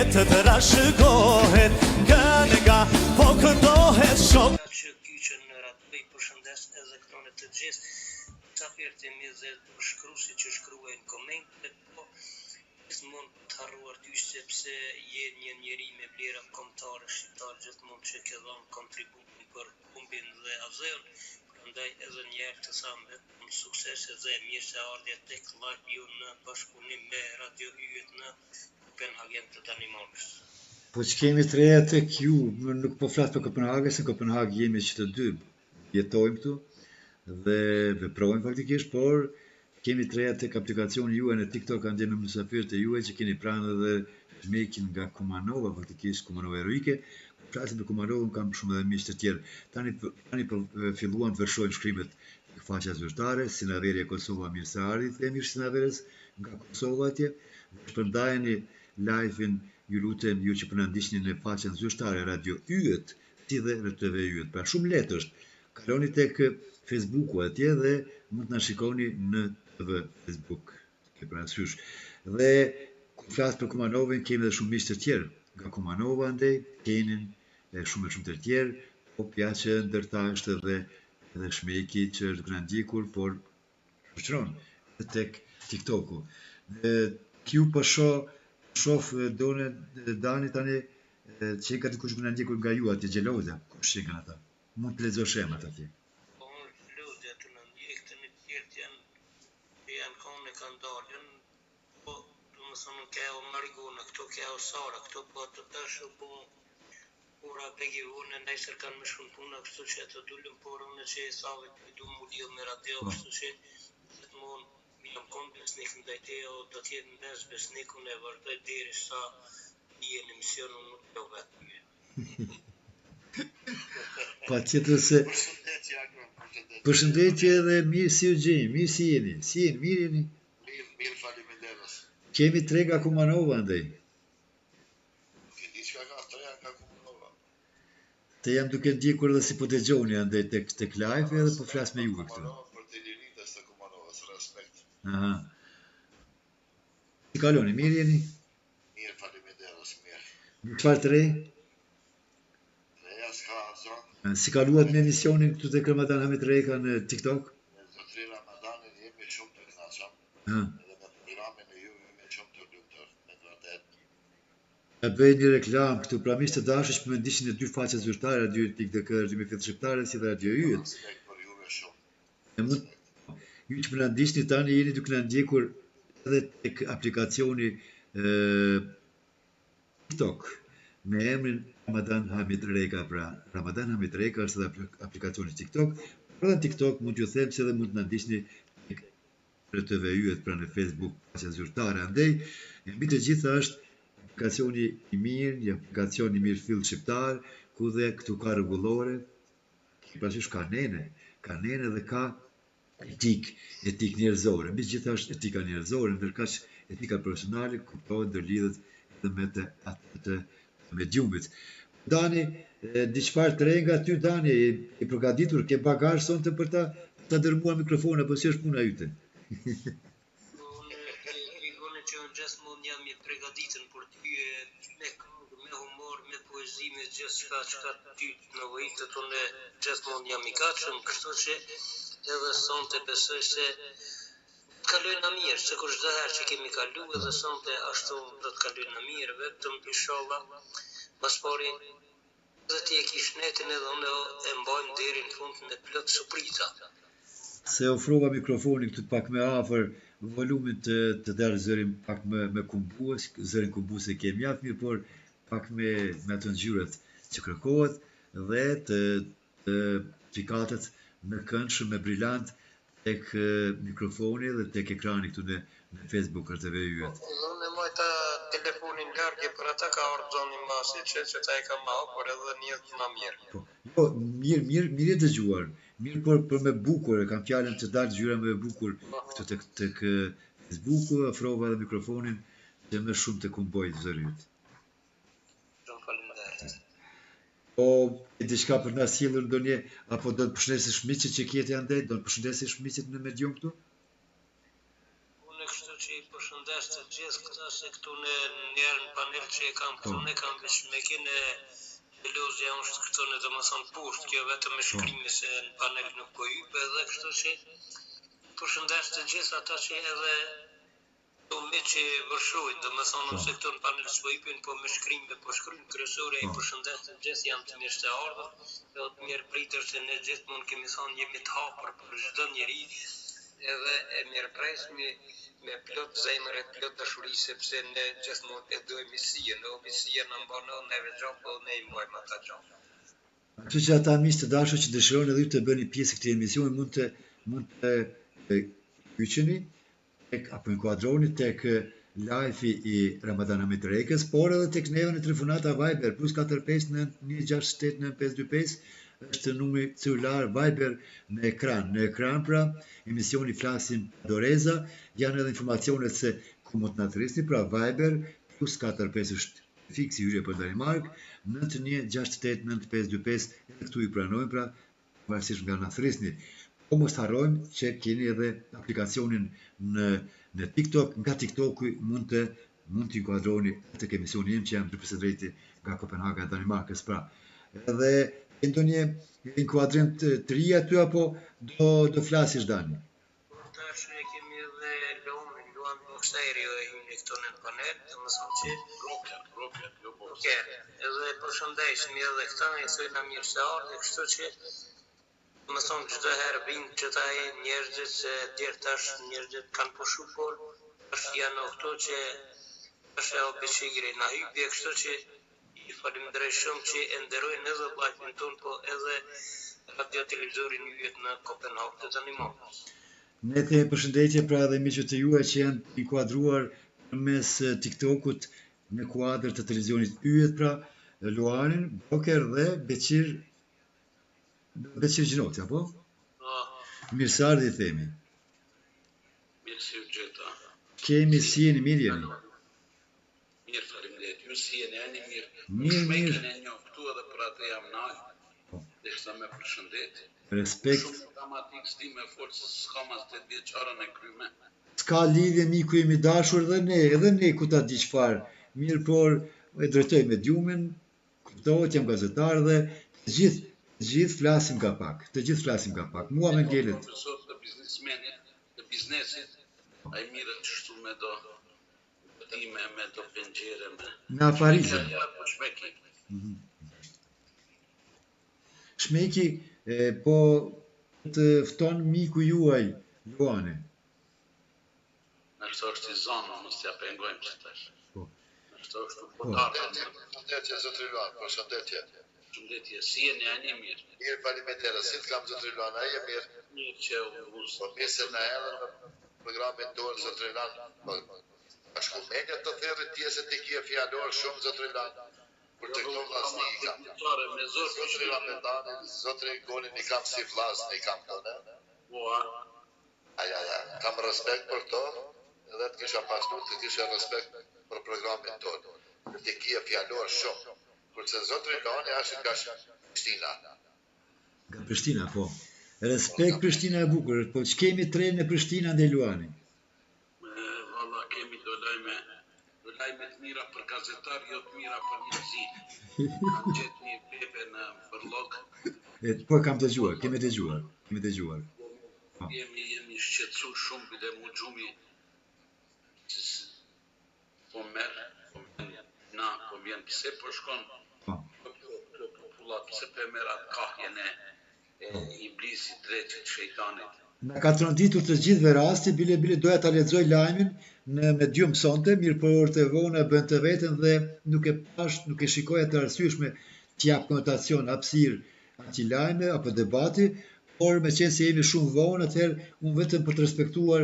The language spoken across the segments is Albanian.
jetë të rashëgohet, nga po këndohet shok. Që kyqen në radhë, përshëndes edhe këto në të gjithë. Sa firti mjeze shkruesi që shkruajnë komente, po mund të harruar ty sepse je një njeri me vlera kombëtare shqiptar gjithmonë që ke dhënë kontributin për humbin dhe azhën. Prandaj edhe një herë të tham vetëm suksese dhe mirëseardhje tek live ju në bashkëpunim me Radio Yjet në Kopenhagen të Danimarkës. Po që kemi të reja tek ju, nuk po flas për Kopenhagën, se në Kopenhagë jemi që të dy jetojmë këtu dhe veprojmë faktikisht, por kemi të reja tek aplikacioni juaj në TikTok, kanë dhe me mysafirët e juaj që keni pranë dhe zhmekin nga Kumanova, faktikisht Kumanova Heroike. Flasim për Kumanovën, kam shumë edhe miq të tjerë. Tani filluan të vërshojnë shkrimet tek faqja zyrtare, Sinaverja Kosova mirëseardhje, themi Sinaverës nga Kosova atje. Shpërndajeni live-in, ju lutem, ju që po na ndiqni në faqen zyrtare Radio Yjet, si dhe RTV Yjet. Pra shumë lehtë është. Kaloni tek Facebooku atje dhe mund të na shikoni në TV Facebook. Ke parasysh. Dhe kur flas për Kumanovën, kemi edhe shumë miq të tjerë nga Kumanova andej, Kenin e shumë të tjerë, po pjaqe ndërta është edhe Shmeki që është duke na ndjekur, por shoqëron tek TikToku. Kju po shoh Dani tani që ka dikush që na ndjekur nga ju atje xheloza, kush që kanë ata? Mund të lexosh emrat atje. Po lodja të na ndjekën e tjerë janë kanë kanë dalën, po domethënë ka o Marigona, këto ka o Sara, këto po të tash po ora pegi unë nesër kanë më shumë puna, kështu që të dulëm por unë që e thave du më lidh me radio, kështu që gjithmonë jam kon besnik ndaj teo, do të jetë mbes besnikun e vërtet derisa je në misionin nuk do vetë. Patjetër se përshëndetje edhe mirë si u gjeni, mirë si jeni, mirë jeni. Mirë, faleminderit. Kemi tre nga Kumanova andaj. Diçka nga treja nga Kumanova. Te jam duke ndjekur edhe si po dëgjoni andaj tek live edhe po flas me ju këtu. Për të liritë të Kumanovës, respekt. Aha. Si kaloni, mirë jeni? Mirë, faleminderit, mirë. Çfarë të re? Treja s'ka zonë. Si kaluat me emisionin këtu tek Ramadan Hamit Reka në TikTok? Në zotri Ramadanin jemi shumë të kënaqur. Ha. Edhe me programin e ju jemi shumë të lumtur, me vërtet. E bëj një reklam këtu, pra miq të dashur që më ndiqni në dy faqe zyrtare, Radio TikTok, Radio Fitë Shqiptare, si dhe Radio Yjet. Respekt për juve shumë. Ju që më na ndiqni tani jeni duke na ndjekur edhe tek aplikacioni TikTok me emrin Ramadan Hamit Reka, pra Ramadan Hamit Reka është edhe aplikacioni TikTok. Por në TikTok mund t'ju them se edhe mund të na ndiqni tek RTV Yjet, pra në Facebook, faqja zyrtare. Andaj, mbi të gjitha është aplikacioni i mirë, një aplikacion i mirë fill shqiptar, ku dhe këtu ka rregullore, pastaj ka nene dhe ka etik njerëzore. Mbi të gjitha është etika njerëzore, ndërkaq etika profesionale kuptohet ndërlidhet edhe me të mediumit. Dani, diçfarë të re nga ty, Dani, i përgatitur, ke bagazh sonte për ta dërmuar mikrofon apo si është puna jote? Unë që unë gjithmonë jam i përgatitur për ty me humor, me poezi, me gjithçka që ty në vojitët unë gjithmonë jam i gatshëm, kështu që edhe sonte besoj se kalojnë mirë, se kur çdo herë që kemi kaluar edhe sonte ashtu do të kalojnë mirë, vetëm inshallah pas pari dhe ti e kish netin edhe unë e mbajmë deri në fund me plot surpriza. Se ofrova mikrofonin këtu pak më afër volumin të dalë zërin pak me kumbues, zërin kumbuese ke mjaft mirë, por pak me ato ngjyrat që kërkohet dhe të fikatet me këndshëm, me brillant tek mikrofoni dhe tek ekrani këtu në Facebook RTV Yjet. Unë e mojta telefonin largë për ata ka ordoni masi që ta e ka mau, por edhe njët ma mirë. Po, mirë e dëgjuar. Mirë, por për me bukur, kam fjalën të dalë gjyra me bukur këtu tek Facebooku, afrova edhe mikrofonin që më shumë të kumboj zërit. Shumë faleminderit. Po, e diçka për na sjellur ndonjë apo do të përshëndesësh miqët që kjete andaj, do të përshëndesësh miqët në medium këtu? Unë kështu që i përshëndes përshëndes të gjithë këta se këtu në njerë në panel që e kam këtu ne kam veç me kene lozja është këtu në dhe më thonë pusht, kjo vetëm me shkrimi se në panel nuk po hype edhe kështu që përshëndes të gjithë ata që edhe do me që vërshojnë, dhe më thonë se këtu në panel s'po hypin, po me shkrimi, po shkrimi kryesore i përshëndes të gjithë janë të mirë të ardhur, dhe të mirë pritër se ne gjithë mund kemi thonë jemi të hapër për çdo njeri, edhe e mirë presmi me plot zemër e plot dashuri sepse ne gjithmonë e dojmë misien, o misia në mbanon neve gjatë, po ne i mojmë ata gjatë. Kështu që ata miq të dashur që dëshirojnë edhe ju të bëni pjesë këtij emisioni mund të hyqeni apo inkuadroni tek live-i i Ramadan Ahmet Rekës, por edhe tek neve në telefonata Viber +45 916 9525 është numri celular Viber në ekran. Në ekran pra emisioni Flasim Doreza, janë edhe informacionet se ku mund të na thrisni, pra Viber +45 është fiksi hyrje për Danimark, 916 9525 edhe këtu i pranojmë pra varësisht nga na thrisni. Po mos harrojmë që keni edhe aplikacionin në TikTok, nga TikToku mund të inkuadroni tek emisioni im që jam drejtësi drejti nga Kopenhaga e Danimarkës pra. Edhe ndonjë inkuadrim të ri aty apo do flasish Dani? Tash ne kemi edhe Luan Bokseri e hyni këtu në panel, domethënë që roket, edhe përshëndesim edhe këta, i thojnë mirë se ardhe, kështu që domethënë çdo herë vinë që ta njerëzit se djerë tash njerëzit kanë pushu, por tash janë këto që tash e obeshigri na hypje, kështu që i falimderoj shumë që e nderojnë edhe vllajtin ton, po edhe radio televizorin yjet në Kopenhagë të Danimarkës. Ne të përshëndetje pra edhe miqët e juaj që janë inkuadruar mes TikTokut në kuadër të televizionit yjet pra Luanin, Boker dhe Beqir Gjinoti, apo? Mirë se ardhi themi. Mirë si u gjeta. Kemi si jeni mirë jeni? Mirë faleminderit. Ju si jeni ani mirë. Mirë. Shmekën e njoftu edhe për atë jam naj. Dhe shta me përshëndet. Respekt. Shumë dramatik s'di me folë se s'ka mas 8 vjeqarën e kryme. S'ka lidhje miku jemi dashur edhe ne ku ta di çfarë. Mirë, por e drejtoj me djumin, kuptohet, jam gazetar dhe të gjithë flasim ka pak. Të gjithë flasim ka pak. Mua me ngelet. Profesor të biznesmenit, të biznesit, a i mire të shtu me do time, me do pengjere, me... Na Parizën. Ja, po shmeki. Shmeki, po të fton miku juaj, Luani. Nështë është i zonë, mos t'ja pengojmë që tash. Po. Nështë është të potarë. Përshëndetje, zotri Luan, përshëndetje. Shëndetje, si jeni ani mirë. Mirë faleminderit, si të kam zotri Luan, ai e mirë. Mirë që u vuzë. Po mirë se na erdhën në programin tonë zotri Luan. Ashtu media të thërrit tjesë të kia fjalor shumë zotri Luan. Për të këto vlasni i kam. Me zorë për Zotri Ramedani, zotri Gonin i kam si vlasni i kam tonë. Boa. Aja, kam respekt për to, edhe të kisha pasur të kisha respekt për programin tonë. Të kia fjalor shumë. Kurse zotri Luani është nga Prishtina. Nga Prishtina, po. Respekt Prishtina e bukur, po që kemi trenë në Prishtina ndaj Luani? Valla kemi do lajme të mira për gazetar, jo të mira për njerëzi. Kam gjetë një bebe në përlog. Po kam dëgjuar, kemi dëgjuar. Jemi shqetësu shumë dhe mu gjumi. Po merë, po vjen pse po shkon. Kjo popullat pse pe merë atë kahjen e iblisit dreqit shejtanit. Na ka trondittur të gjithëve rasti, bile doja ta lexoj lajmin në medium sonte, mirë por orë të vona bën të veten dhe nuk e shikoja të arsyeshme të jap konotacion hapësirë atij lajme apo debati, por me qenë se jemi shumë vonë, atëherë unë vetëm për të respektuar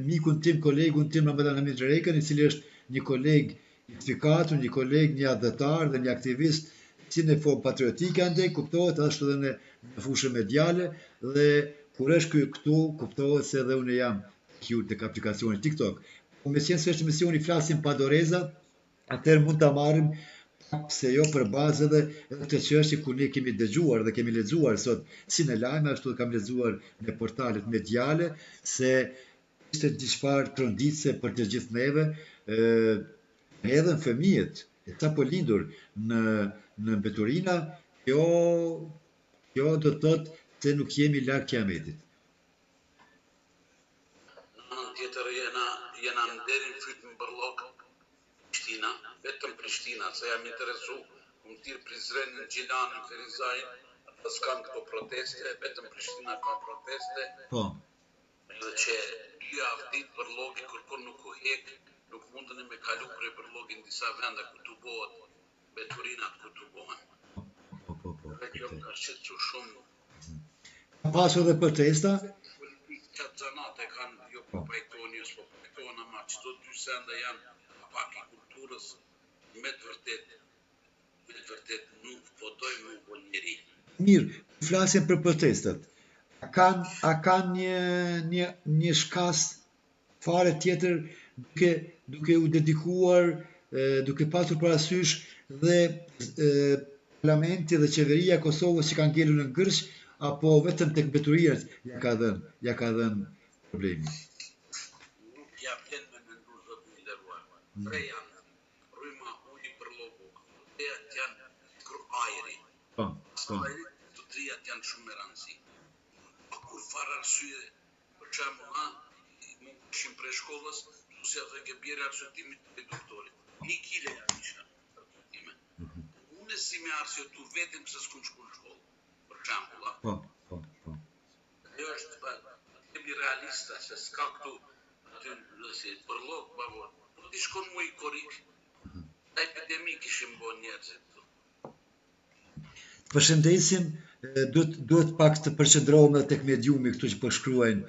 mikun tim, kolegun tim Ramadan Ahmet Rekën, i cili është një koleg i fikatur, një koleg, një adhëtar dhe një aktivist si në formë patriotike andej, kuptohet ashtu edhe në fushën mediale dhe kur është këtu, kuptohet se edhe unë jam këtu tek aplikacioni TikTok. Po me qenë se është emisioni Flasim pa Doreza, atëherë mund ta marrim pse jo për bazë edhe këtë çështje ku ne kemi dëgjuar dhe kemi lexuar sot si në lajme, ashtu kam lexuar në portalet mediale se ishte diçfarë tronditse për të gjithë neve, edhe në fëmijët, e sa po lindur në mbeturina, kjo do të thotë se nuk jemi larg kiametit. Në anën tjetër jena nderin fyt në bërllog Prishtina, vetëm Prishtina, se jam interesu, më tirë Prizrenin, Gjilanin, Ferizajin, ata s'kan këto proteste, vetëm Prishtina ka proteste, Po, dhe që 2 avdit bërlogi kërkon nuk u hek, nuk mundën me kalu prej bërlogin disa vende ku të bohet, beturinat ku të bohen. Dhe kjo më ka shqetësu shumë. ka pasur dhe protesta, Qatë zanate kanë, jo po pajtoni, jo s'po pajtoni, ama qëto 2 sende janë pak i kulturës, me të vërtet nuk po dojmë u bo njeri. mirë, flasim për protestat. A kanë një shkas fare tjetër duke u dedikuar, duke pasur parasysh dhe parlamenti dhe qeveria e Kosovës që kanë ngelur në gërsh, apo vetëm tek mbeturinat ja ka dhënë problemi. Nuk ja vjen me mendu zot i nderuar. 3 janë, rryma, uji, bërlogu, të janë kru ajri. Po. Të 3 janë shumë me rëndësi. Pa kur farë arsye, për shembull, mund kishim prej shkollës, se atë ke bjerë arsyetimit të doktorit. 1 kile janë isha arsyetimit. Unë si me arsyetu vetëm se s'kum shku në shkollë. Për shembull, Po. kjo është kemi realista, se s'ka këtu aty nësi bërlog, bavor. Po t'i shkon mu i korik, epidemi kishim bo njerëzit këtu. Përshëndesim, duhet pak të përqendrohem edhe tek mediumi këtu që po shkruajnë